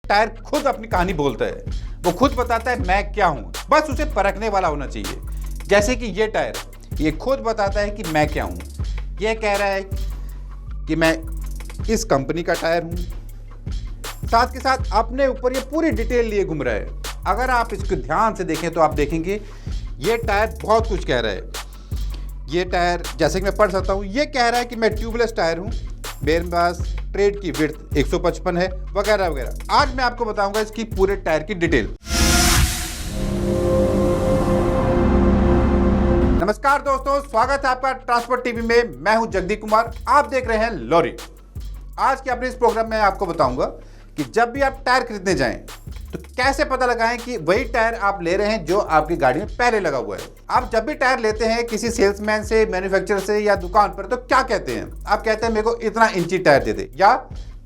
Tyre खुद अपनी कहानी बोलता है, वो खुद बताता है मैं क्या हूँ, बस उसे परखने वाला होना चाहिए। जैसे कि ये टायर, ये खुद बताता है कि मैं क्या हूँ। ये कह रहा है कि मैं इस कंपनी का टायर हूँ, साथ के साथ अपने ऊपर ये पूरी डिटेल लिए घूम रहा है। अगर आप इसको ध्यान से देखें तो आप देखेंगे ये टायर बहुत कुछ कह रहा है। ये टायर, जैसे कि मैं पढ़ सकता हूँ, ये कह रहा है कि मैं ट्यूबलेस टायर हूँ, मेरे पास ट्रेड की विड्थ 155 है, वगैरह वगैरह। आज मैं आपको बताऊंगा इसकी पूरे टायर की डिटेल। नमस्कार दोस्तों, स्वागत है आपका ट्रांसपोर्ट टीवी में। मैं हूं जगदीप कुमार, आप देख रहे हैं लॉरी। आज के अपने इस प्रोग्राम में आपको बताऊंगा कि जब भी आप टायर खरीदने जाएं तो कैसे पता लगाएं कि वही टायर आप ले रहे हैं जो आपकी गाड़ी में पहले लगा हुआ है। आप जब भी टायर लेते हैं किसी सेल्समैन से, मैन्युफैक्चरर से या दुकान पर, तो क्या कहते हैं? आप कहते हैं मेरे को इतना इंची टायर दे दे, या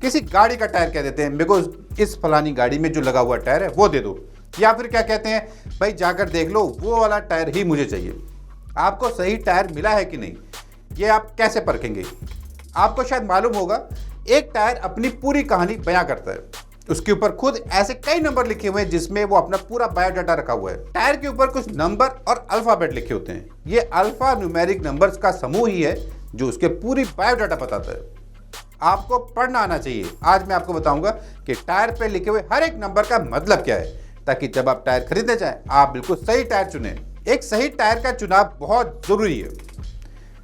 किसी गाड़ी का टायर कह देते हैं मेरे को इस फलानी गाड़ी में जो लगा हुआ टायर है वो दे दो, या फिर क्या कहते हैं, भाई जाकर देख लो वो वाला टायर ही मुझे चाहिए। आपको सही टायर मिला है कि नहीं, ये आप कैसे परखेंगे? आपको शायद मालूम होगा, एक टायर अपनी पूरी कहानी बयां करता है। उसके ऊपर खुद ऐसे कई नंबर लिखे हुए हैं जिसमें वो अपना पूरा बायोडाटा रखा हुआ है। टायर के ऊपर कुछ नंबर और अल्फाबेट लिखे होते हैं। ये अल्फा न्यूमेरिक नंबर्स का समूह ही है जो उसके पूरी बायोडाटा बताता है। आपको पढ़ना आना चाहिए। आज मैं आपको बताऊंगा कि टायर पे लिखे हुए हर एक नंबर का मतलब क्या है, ताकि जब आप टायर खरीदने जाएं आप बिल्कुल सही टायर चुनें। एक सही टायर का चुनाव बहुत जरूरी है,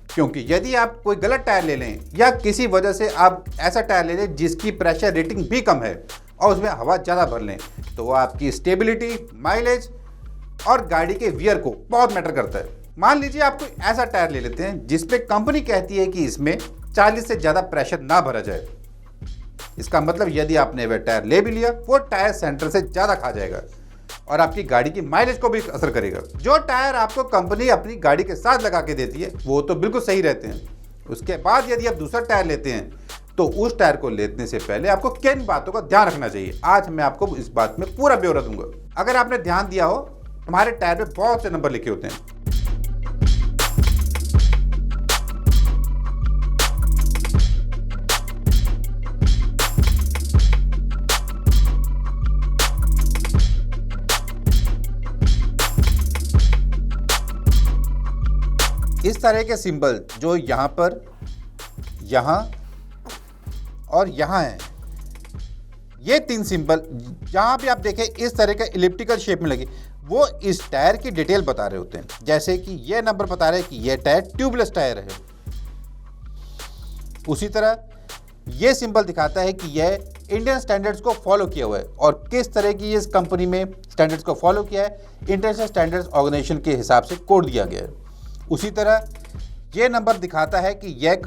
क्योंकि यदि आप कोई गलत टायर ले लें या किसी वजह से आप ऐसा टायर ले लें जिसकी प्रेशर रेटिंग भी कम है और उसमें हवा ज़्यादा भर लें, तो वो आपकी स्टेबिलिटी, माइलेज और गाड़ी के वियर को बहुत मैटर करता है। मान लीजिए आप कोई ऐसा टायर ले लेते हैं जिसपे कंपनी कहती है कि इसमें 40 से ज़्यादा प्रेशर ना भरा जाए। इसका मतलब यदि आपने वह टायर ले भी लिया, वो टायर सेंटर से ज़्यादा खा जाएगा और आपकी गाड़ी की माइलेज को भी असर करेगा। जो टायर आपको कंपनी अपनी गाड़ी के साथ लगा के देती है वो तो बिल्कुल सही रहते हैं। उसके बाद यदि आप दूसरा टायर लेते हैं तो उस टायर को लेने से पहले आपको किन बातों का ध्यान रखना चाहिए, आज मैं आपको इस बात में पूरा ब्यौरा दूंगा। अगर आपने ध्यान दिया हो, हमारे टायर में बहुत से नंबर लिखे होते हैं। इस तरह के सिंबल जो यहाँ पर, यहाँ और यहाँ है, ये तीन सिंबल जहाँ भी आप देखें इस तरह का इलिप्टिकल शेप में लगे, वो इस टायर की डिटेल बता रहे होते हैं। जैसे कि ये नंबर बता रहे हैं कि ये टायर ट्यूबलेस टायर है। उसी तरह ये सिंबल दिखाता है कि यह इंडियन स्टैंडर्ड्स को फॉलो किया हुआ है और किस तरह की इस कंपनी में स्टैंडर्ड्स को फॉलो किया है, इंटरनेशनल स्टैंडर्ड्स ऑर्गेनाइजेशन के हिसाब से कोड दिया गया है। उसी तरह ये नंबर दिखाता है कि यह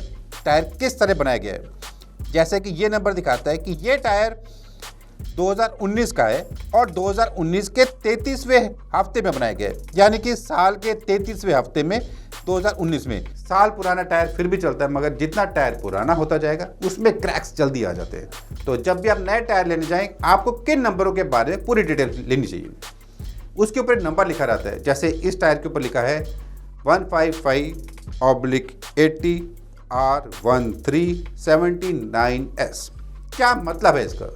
टायर किस तरह बनाया गया है। जैसे कि ये नंबर दिखाता है कि ये टायर 2019 का है और 2019 के 33वें हफ्ते में बनाया गया है, यानी कि साल के 33वें हफ्ते में 2019 में। साल पुराना टायर फिर भी चलता है, मगर जितना टायर पुराना होता जाएगा उसमें क्रैक्स जल्दी आ जाते हैं। तो जब भी आप नए टायर लेने जाएं, आपको किन नंबरों के बारे में पूरी डिटेल लेनी चाहिए। उसके ऊपर नंबर लिखा रहता है। जैसे इस टायर के ऊपर लिखा है 155/80 R1379S। क्या मतलब है इसका?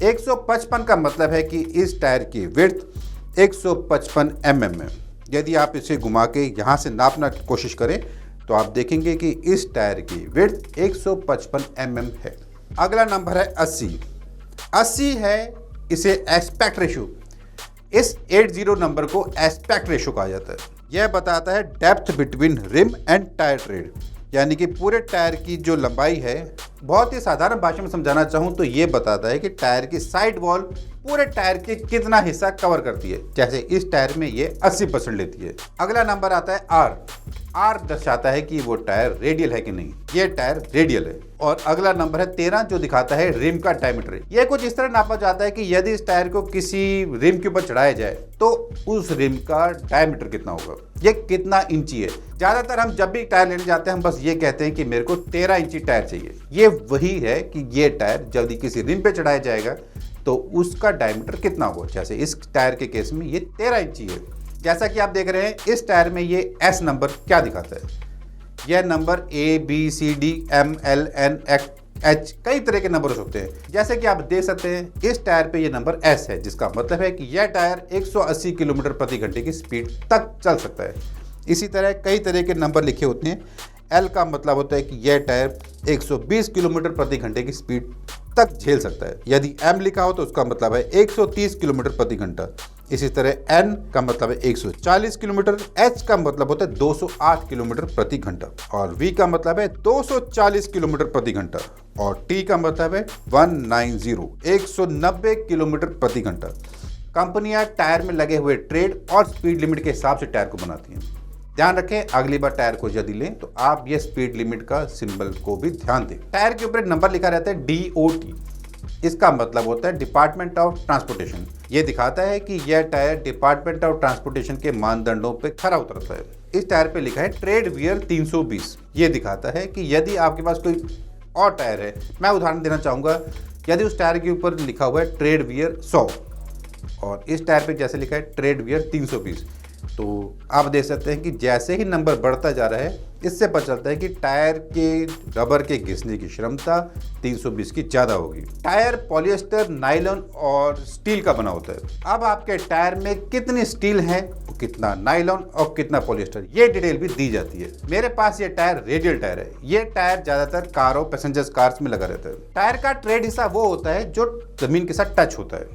155 का मतलब है कि इस टायर की विड्थ 155 mm है। यदि आप इसे घुमा के यहाँ से नापना की कोशिश करें तो आप देखेंगे कि इस टायर की विड्थ 155 mm है। अगला नंबर है 80। 80 है इसे एस्पेक्ट रेशियो। इस 80 नंबर को एस्पेक्ट रेशियो कहा जाता है। यह बताता है depth between rim and tyre tread, यानी कि पूरे टायर की जो लंबाई है। बहुत ही साधारण भाषा में समझाना चाहूँ तो ये बताता है कि टायर की साइड वॉल पूरे टायर के कितना हिस्सा कवर करती है। जैसे इस टायर में ये 80% लेती है। अगला नंबर आता है आर। आर दर्शाता है कि वो टायर रेडियल है कि नहीं। ये टायर रेडियल है। और अगला नंबर है 13, जो दिखाता है रिम का डायमीटर। ये कुछ इस तरह नापा जाता है कि यदि इस टायर को किसी रिम के ऊपर चढ़ाया जाए तो उस रिम का डायमीटर कितना होगा, ये कितना इंची है। ज़्यादातर हम जब भी टायर लेने जाते हैं हम बस ये कहते हैं कि मेरे को 13 इंची टायर चाहिए। ये वही है कि ये टायर जल्दी किसी रिम पे चढ़ाया जाएगा तो उसका डायमीटर कितना होगा। जैसे इस टायर के केस में ये 13 इंची है। जैसा कि आप देख रहे हैं इस टायर में ये S नंबर क्या दिखाता है। यह number A B C D M L N H, कई तरह के नंबर हो सकते हैं। जैसे कि आप देख सकते हैं इस टायर पे ये नंबर S है, जिसका मतलब है कि यह टायर 180 किलोमीटर प्रति घंटे की स्पीड तक चल सकता है। इसी तरह कई तरह के नंबर लिखे होते हैं। L का मतलब होता है कि यह टायर 120 किलोमीटर प्रति घंटे की स्पीड तक झेल सकता है। यदि M लिखा हो तो उसका मतलब है 130 किलोमीटर प्रति घंटा। इसी तरह N का मतलब है 140 किलोमीटर, H का मतलब होता है 208 किलोमीटर प्रति घंटा और V का मतलब है 240 किलोमीटर प्रति घंटा और T का मतलब है 190 किलोमीटर प्रति घंटा। कंपनियां टायर में लगे हुए ट्रेड और स्पीड लिमिट के हिसाब से टायर को बनाती हैं। ध्यान रखें, अगली बार टायर को यदि लें तो आप ये स्पीड लिमिट का सिंबल को भी ध्यान दें। टायर के ऊपर एक नंबर लिखा रहता है DOT, इसका मतलब होता है डिपार्टमेंट ऑफ ट्रांसपोर्टेशन। ये दिखाता है कि यह टायर डिपार्टमेंट ऑफ ट्रांसपोर्टेशन के मानदंडों पे खरा उतरता है। इस टायर पे लिखा है ट्रेड वियर 320। ये दिखाता है कि यदि आपके पास कोई और टायर है, मैं उदाहरण देना चाहूँगा, यदि उस टायर के ऊपर लिखा हुआ है ट्रेड वियर 100 और इस टायर पे जैसे लिखा है ट्रेड वियर 320, तो आप देख सकते हैं कि जैसे ही नंबर बढ़ता जा रहा है इससे पता चलता है कि टायर के रबर के घिसने की क्षमता 320 की ज़्यादा होगी। टायर पॉलिएस्टर, नायलॉन और स्टील का बना होता है। अब आपके टायर में कितनी स्टील है, कितना नायलॉन और कितना पॉलिएस्टर, ये डिटेल भी दी जाती है। मेरे पास ये टायर रेडियल टायर है। ये टायर ज़्यादातर कारों, पैसेंजर्स कार्स में लगा रहता है। टायर का ट्रेड हिस्सा वो होता है जो ज़मीन के साथ टच होता है,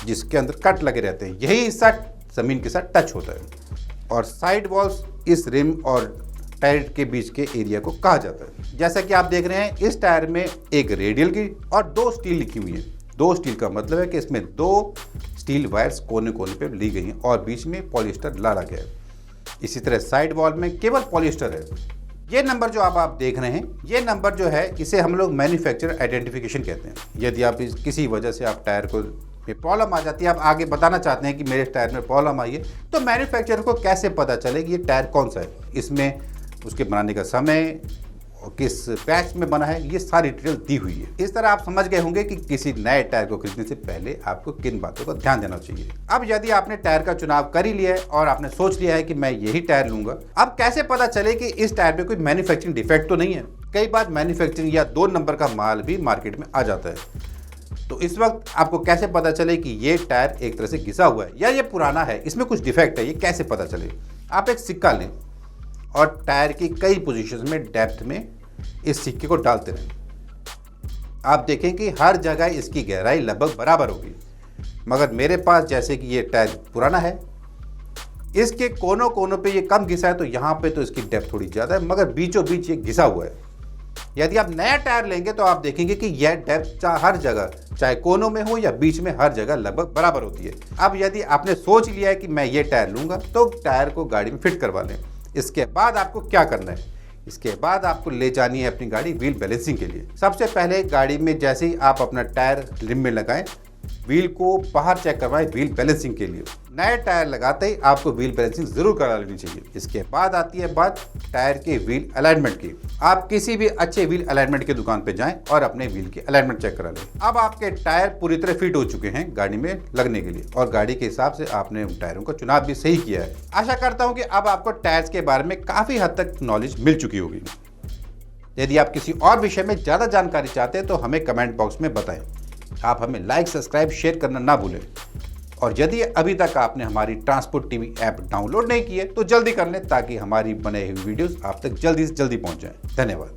जिसके अंदर कट लगे रहते हैं, यही हिस्सा ज़मीन के साथ टच होता है। और साइड वॉल्स इस रिम और टायर के बीच के एरिया को कहा जाता है। जैसा कि आप देख रहे हैं इस टायर में एक रेडियल की और 2 स्टील लिखी हुई है। 2 स्टील का मतलब है कि इसमें 2 स्टील वायर्स कोने कोने पे ली गई हैं और बीच में पॉलिएस्टर डाला गया है। इसी तरह साइड वॉल में केवल पॉलिएस्टर है। ये नंबर जो आप देख रहे हैं, ये नंबर जो है इसे हम लोग मैन्युफैक्चरर आइडेंटिफिकेशन कहते हैं। यदि आप किसी वजह से आप टायर को प्रॉब्लम आ जाती है, आप आगे बताना चाहते हैं कि मेरे टायर में प्रॉब्लम आई है, तो मैन्युफैक्चरर को कैसे पता चले कि ये टायर कौन सा है, इसमें उसके बनाने का समय और किस बैच में बना है, ये सारी डिटेल दी हुई है। इस तरह आप समझ गए होंगे कि किसी नए टायर को खरीदने से पहले आपको किन बातों का ध्यान देना चाहिए। अब यदि आपने टायर का चुनाव कर ही लिया है और आपने सोच लिया है कि मैं यही टायर लूंगा, अब कैसे पता चले कि इस टायर में कोई मैन्युफैक्चरिंग डिफेक्ट तो नहीं है। कई बार मैन्युफैक्चरिंग या 2 नंबर का माल भी मार्केट में आ जाता है। तो इस वक्त आपको कैसे पता चले कि ये टायर एक तरह से घिसा हुआ है या ये पुराना है, इसमें कुछ डिफेक्ट है, ये कैसे पता चले? आप एक सिक्का लें और टायर की कई पोजीशंस में डेप्थ में इस सिक्के को डालते रहें। आप देखें कि हर जगह इसकी गहराई लगभग बराबर होगी। मगर मेरे पास जैसे कि ये टायर पुराना है, इसके कोनों कोनों पे ये कम घिसा है, तो यहाँ पे तो इसकी डेप्थ थोड़ी ज़्यादा है, मगर बीचों बीच ये घिसा हुआ है। यदि आप नया टायर लेंगे तो आप देखेंगे कि यह डेप्थ हर जगह, चाहे कोनों में हो या बीच में, हर जगह लगभग बराबर होती है। अब यदि आपने सोच लिया है कि मैं ये टायर लूंगा, तो टायर को गाड़ी में फिट करवा लें। इसके बाद आपको क्या करना है? इसके बाद आपको ले जानी है अपनी गाड़ी व्हील बैलेंसिंग के लिए। सबसे पहले गाड़ी में जैसे ही आप अपना टायर रिम में लगाएं, व्हील को बाहर चेक करवाएं व्हील बैलेंसिंग के लिए। नए टायर लगाते ही आपको व्हील बैलेंसिंग जरूर करा लेनी चाहिए। इसके बाद आती है बात टायर के व्हील अलाइनमेंट की। आप किसी भी अच्छे व्हील अलाइनमेंट की दुकान पे जाएं और अपने व्हील की अलाइनमेंट चेक करा लें। अब आपके टायर पूरी तरह फिट हो चुके हैं गाड़ी में लगने के लिए और गाड़ी के हिसाब से आपने उन टायरों का चुनाव भी सही किया है। आशा करता हूँ कि अब आपको टायर्स के बारे में काफ़ी हद तक नॉलेज मिल चुकी होगी। यदि आप किसी और विषय में ज़्यादा जानकारी चाहते हैं तो हमें कमेंट बॉक्स में बताएं। आप हमें लाइक, सब्सक्राइब, शेयर करना ना भूलें। और यदि अभी तक आपने हमारी ट्रांसपोर्ट टीवी ऐप डाउनलोड नहीं की है तो जल्दी कर लें, ताकि हमारी बने हुए वीडियोस आप तक जल्दी से जल्दी पहुंच जाएं। धन्यवाद।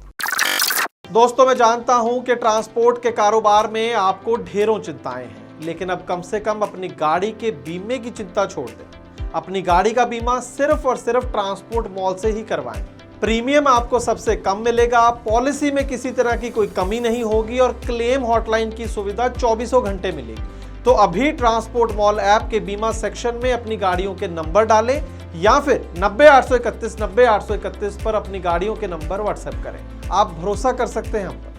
दोस्तों, मैं जानता हूं कि ट्रांसपोर्ट के कारोबार में आपको ढेरों चिंताएं हैं, लेकिन अब कम से कम अपनी गाड़ी के बीमे की चिंता छोड़ दें। अपनी गाड़ी का बीमा सिर्फ और सिर्फ ट्रांसपोर्ट मॉल से ही करवाएं। प्रीमियम आपको सबसे कम मिलेगा, पॉलिसी में किसी तरह की कोई कमी नहीं होगी और क्लेम हॉटलाइन की सुविधा 24 घंटे मिलेगी। तो अभी ट्रांसपोर्ट मॉल ऐप के बीमा सेक्शन में अपनी गाड़ियों के नंबर डालें या फिर 90 831 90 831 पर अपनी गाड़ियों के नंबर व्हाट्सएप करें। आप भरोसा कर सकते हैं हम पर।